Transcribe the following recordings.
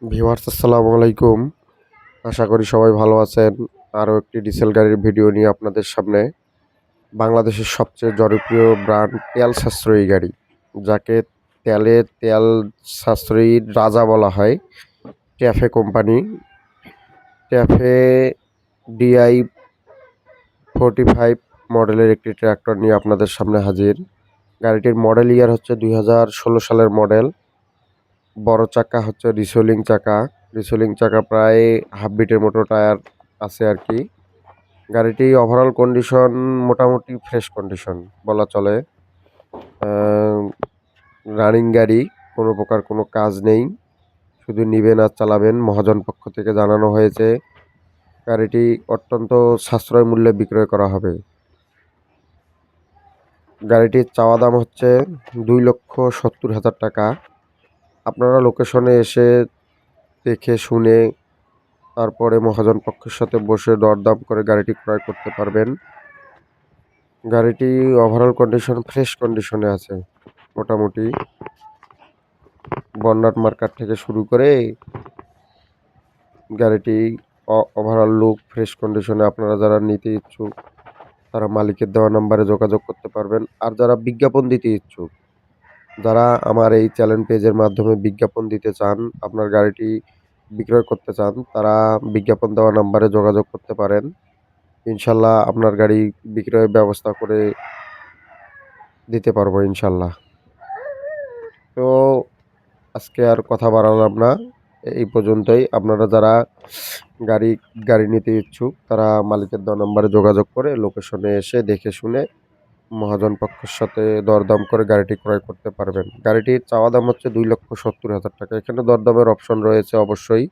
Viewers আসসালামু আলাইকুম। আশা করি সবাই ভালো আছেন। আরও একটি ডিজেল গাড়ির ভিডিও নিয়ে আপনাদের সামনে। বাংলাদেশের সবচেয়ে জনপ্রিয় ব্র্যান্ড তেল সাশ্রয়ী গাড়ি, যাকে তেল সাশ্রয়ীর রাজা বলা হয়, ট্যাফে কোম্পানি। ট্যাফে DI 45 মডেলের একটি ট্র্যাক্টর নিয়ে আপনাদের সামনে হাজির। গাড়িটির মডেল ইয়ার হচ্ছে 2016 সালের মডেল। বড় চাকা হচ্ছে রিসোলিং চাকা প্রায় হাফ বিটের মতো টায়ার আছে আর কি। গাড়িটি ওভারঅল কন্ডিশন মোটামুটি ফ্রেশ কন্ডিশন বলা চলে। রানিং গাড়ি, কোনো প্রকার কোনো কাজ নেই, শুধু নিবেন আর চালাবেন। মহাজন পক্ষ থেকে জানানো হয়েছে গাড়িটি অত্যন্ত সাশ্রয় মূল্যে বিক্রয় করা হবে। গাড়িটির চাওয়া দাম হচ্ছে 2,70,000 টাকা। আপনারা লোকেশনে এসে দেখে শুনে তারপরে মহাজন পক্ষের সাথে বসে দরদাম করে গাড়িটি ক্রয় করতে পারবেন। গাড়িটি ওভারঅল কন্ডিশন ফ্রেশ কন্ডিশনে আছে মোটামুটি। বন্নাট মার্কার থেকে শুরু করে গাড়িটি ওভারঅল লুক ফ্রেশ কন্ডিশনে। আপনারা যারা নিতে ইচ্ছুক তারা মালিকের দেওয়া নাম্বারে যোগাযোগ করতে পারবেন। আর যারা বিজ্ঞাপন দিতে ইচ্ছুক, যারা আমার এই চ্যানেল পেজের মাধ্যমে বিজ্ঞাপন দিতে চান, আপনার গাড়িটি বিক্রয় করতে চান, তারা বিজ্ঞাপন দেওয়া নাম্বারে যোগাযোগ করতে পারেন। ইনশাল্লাহ আপনার গাড়ি বিক্রয়ের ব্যবস্থা করে দিতে পারবো ইনশাল্লাহ। তো আজকে আর কথা বাড়ালাম না, এই পর্যন্তই। আপনারা যারা গাড়ি নিতে ইচ্ছুক তারা মালিকের দেওয়া নাম্বারে যোগাযোগ করে লোকেশনে এসে দেখে শুনে মহাজন পক্ষের সাথে দরদাম করে গাড়িটি ক্রয় করতে পারবেন। গাড়িটির চাওয়া দাম হচ্ছে 2,70,000 টাকা। এখানে দরদামের অপশন রয়েছে অবশ্যই।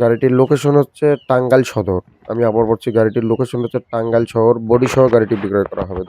গাড়িটির লোকেশন হচ্ছে টাঙ্গাইল সদর। আমি আবার বলছি, গাড়িটির লোকেশন হচ্ছে টাঙ্গাইল শহর। বডি সহ গাড়িটি বিক্রয় করা হবে।